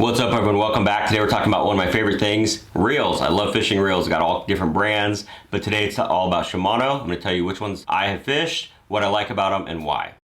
What's up, everyone? Welcome back. Today we're talking about one of my favorite things, reels. I love fishing reels. Got all different brands, but today it's all about Shimano. I'm going to tell you which ones I have fished, what I like about them, and why.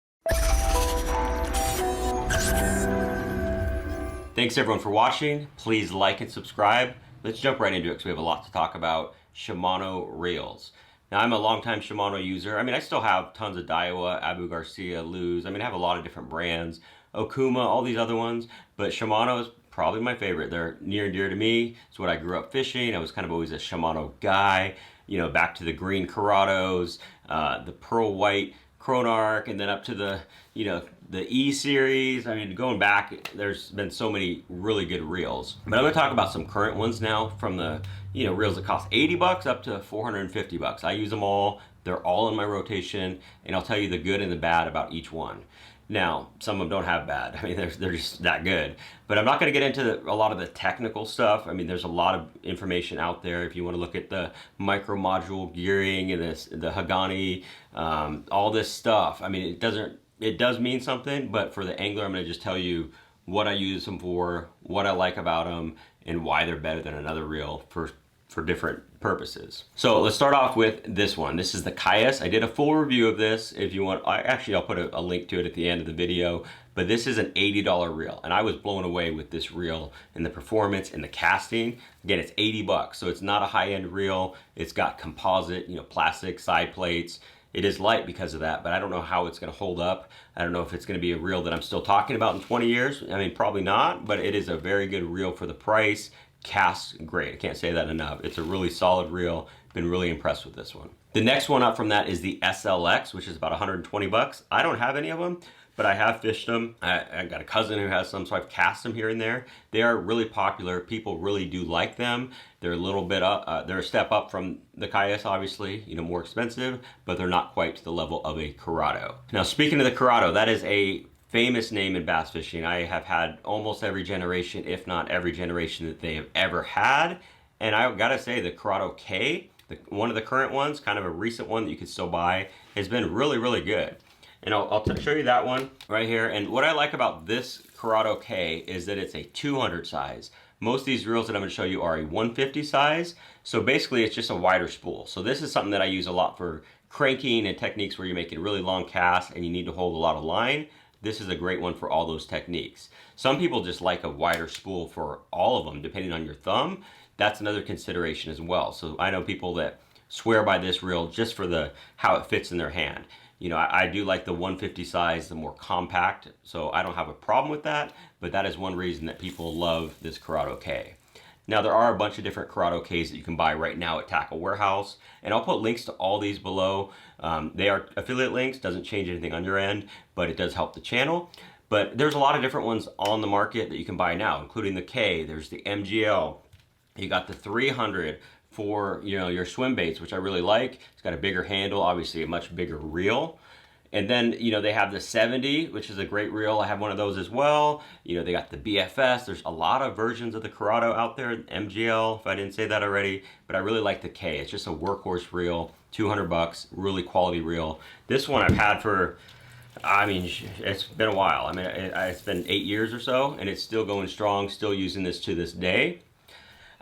Thanks everyone for watching. Please like and subscribe. Let's jump right into it because we have a lot to talk about. Shimano reels. Now, I'm a longtime Shimano user. I still have tons of Daiwa, Abu Garcia, Luz. I have a lot of different brands, Okuma, all these other ones, but Shimano is probably my favorite. They're near and dear to me. It's what I grew up fishing. I was kind of always a Shimano guy, back to the green Curados, the pearl white Chronarch, and then up to the E series. Going back, there's been so many really good reels. But I'm gonna talk about some current ones now, from the reels that cost 80 bucks up to 450 bucks. I use them all. They're all in my rotation, and I'll tell you the good and the bad about each one. Now, some of them don't have bad. They're just that good. But I'm not going to get into a lot of the technical stuff. There's a lot of information out there. If you want to look at the micro module gearing and the Hagani, all this stuff. It does mean something, but for the angler, I'm going to just tell you what I use them for, what I like about them, and why they're better than another reel for different purposes. So let's start off with this one. This is the Caius. I did a full review of this. If you want, I'll put a link to it at the end of the video, but this is an $80 reel, and I was blown away with this reel and the performance and the casting. Again, it's 80 bucks, so it's not a high-end reel. It's got composite, plastic side plates. It is light because of that, but I don't know how it's going to hold up. I don't know if it's going to be a reel that I'm still talking about in 20 years. Probably not, but it is a very good reel for the price. Casts great. I can't say that enough. It's a really solid reel. Been really impressed with this one. The next one up from that is the SLX, which is about 120 bucks. I don't have any of them, but I have fished them. I got a cousin who has some, so I've cast them here and there. They are really popular. People really do like them. They're a little bit up, they're a step up from the Caius, obviously, more expensive, but they're not quite to the level of a Curado. Now, speaking of the Curado, that is a famous name in bass fishing. I have had almost every generation, if not every generation that they have ever had. And I gotta say, the Curado K, one of the current ones, kind of a recent one that you can still buy, has been really, really good. And I'll show you that one right here. And what I like about this Curado K is that it's a 200 size. Most of these reels that I'm gonna show you are a 150 size. So basically it's just a wider spool. So this is something that I use a lot for cranking and techniques where you're making really long casts and you need to hold a lot of line. This is a great one for all those techniques. Some people just like a wider spool for all of them, depending on your thumb. That's another consideration as well. So I know people that swear by this reel just for how it fits in their hand. I do like the 150 size, the more compact, so I don't have a problem with that, but that is one reason that people love this Curado K. Now, there are a bunch of different Curado Ks that you can buy right now at Tackle Warehouse, and I'll put links to all these below. They are affiliate links, doesn't change anything on your end, but it does help the channel. But there's a lot of different ones on the market that you can buy now, including the K, there's the MGL, you got the 300 for your swim baits, which I really like. It's got a bigger handle, obviously a much bigger reel. And then, they have the 70, which is a great reel. I have one of those as well. They got the BFS. There's a lot of versions of the Curado out there. MGL, if I didn't say that already. But I really like the K. It's just a workhorse reel, 200 bucks, really quality reel. This one I've had for, it's been a while. It's been 8 years or so, and it's still going strong, still using this to this day.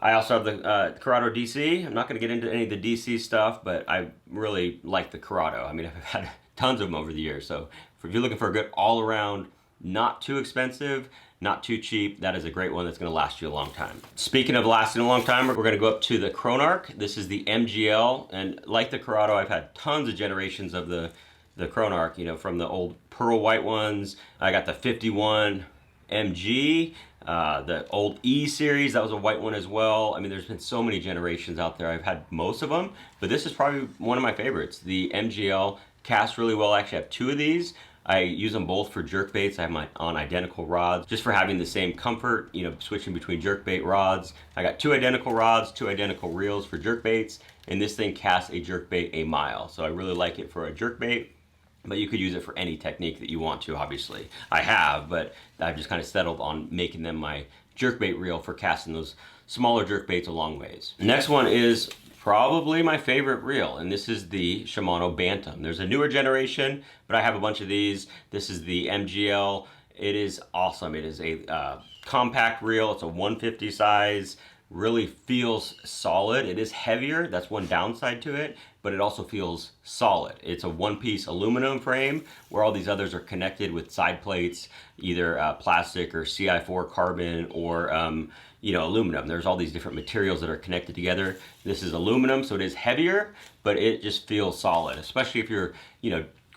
I also have the Curado DC. I'm not going to get into any of the DC stuff, but I really like the Curado. I've had tons of them over the years. So if you're looking for a good all-around, not too expensive, not too cheap, that is a great one that's going to last you a long time. Speaking of lasting a long time, we're going to go up to the Chronarch. This is the MGL, and like the Curado, I've had tons of generations of the Chronarch, from the old pearl white ones. I got the 51 MG, the old E series, that was a white one as well. There's been so many generations out there. I've had most of them, but this is probably one of my favorites. The MGL casts really well. I actually have two of these. I use them both for jerk baits. I have my on identical rods just for having the same comfort, switching between jerk bait rods. I got two identical rods, two identical reels for jerk baits, and this thing casts a jerk bait a mile. So I really like it for a jerk bait. But you could use it for any technique that you want to, obviously. I have, but I've just kind of settled on making them my jerkbait reel for casting those smaller jerkbaits a long ways. Next one is probably my favorite reel, and this is the Shimano Bantam. There's a newer generation, but I have a bunch of these. This is the MGL It is awesome. It is a compact reel. It's a 150 size. Really feels solid. It is heavier. That's one downside to it, but it also feels solid. It's a one-piece aluminum frame where all these others are connected with side plates, either plastic or CI4 carbon or aluminum. There's all these different materials that are connected together. This is aluminum, so it is heavier, but it just feels solid, especially if you're,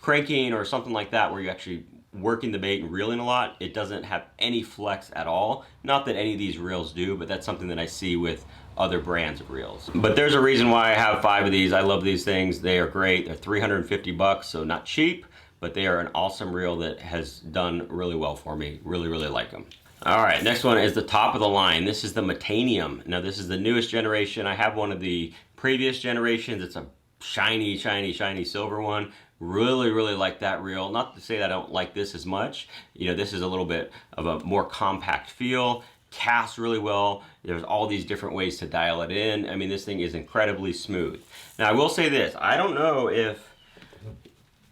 cranking or something like that where you actually working the bait and reeling a lot. It doesn't have any flex at all. Not that any of these reels do, but that's something that I see with other brands of reels. But there's a reason why I have 5 of these. I love these things. They are great. They're 350 bucks, so not cheap, but they are an awesome reel that has done really well for me. Really, really like them. All right, next one is the top of the line. This is the Metanium. Now this is the newest generation. I have one of the previous generations. It's a shiny, shiny, shiny silver one. Really, really like that reel. Not to say that I don't like this as much. This is a little bit of a more compact feel. Casts really well. There's all these different ways to dial it in. I mean, this thing is incredibly smooth. Now, I will say this. I don't know if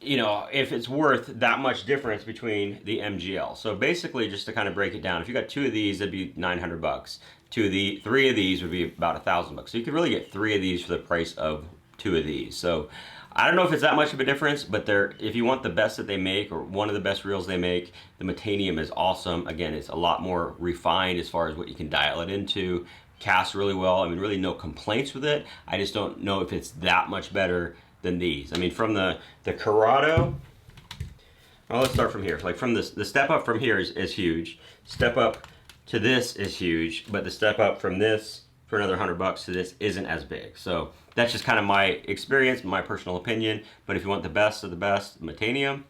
it's worth that much difference between the MGL. So basically, just to kind of break it down, if you got 2 of these, that'd be 900 bucks. 3 of these would be about 1,000 bucks. So you could really get 3 of these for the price of 2 of these. So I don't know if it's that much of a difference, but if you want the best that they make, or one of the best reels they make, the Metanium is awesome. Again, it's a lot more refined as far as what you can dial it into. Casts really well. I mean, really no complaints with it. I just don't know if it's that much better than these. I mean, from the Corrado, well, let's start from here. Like from the step up from here is huge. Step up to this is huge, but the step up from this for another 100 bucks to this isn't as big. So that's just kind of my experience, my personal opinion. But if you want the best of the best, Metanium,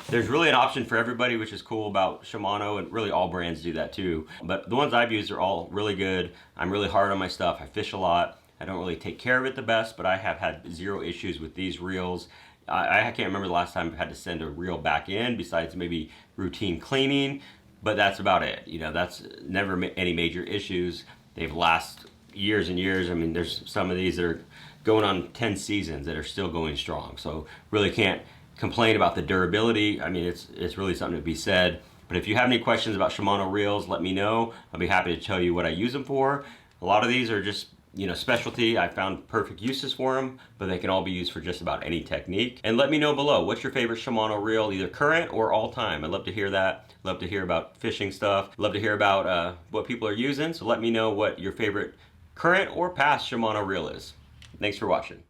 there's really an option for everybody, which is cool about Shimano, and really all brands do that too. But the ones I've used are all really good. I'm really hard on my stuff. I fish a lot. I don't really take care of it the best, but I have had 0 issues with these reels. I can't remember the last time I've had to send a reel back in besides maybe routine cleaning, but that's about it. That's never any major issues. They've lasted years and years. I mean, there's some of these that are going on 10 seasons that are still going strong. So really can't complain about the durability. I mean, it's really something to be said. But if you have any questions about Shimano reels, let me know. I'll be happy to tell you what I use them for. A lot of these are just specialty. I found perfect uses for them, but they can all be used for just about any technique. And let me know below, what's your favorite Shimano reel, either current or all time? I'd love to hear that. Love to hear about fishing stuff. Love to hear about what people are using. So let me know what your favorite current or past Shimano reel is. Thanks for watching.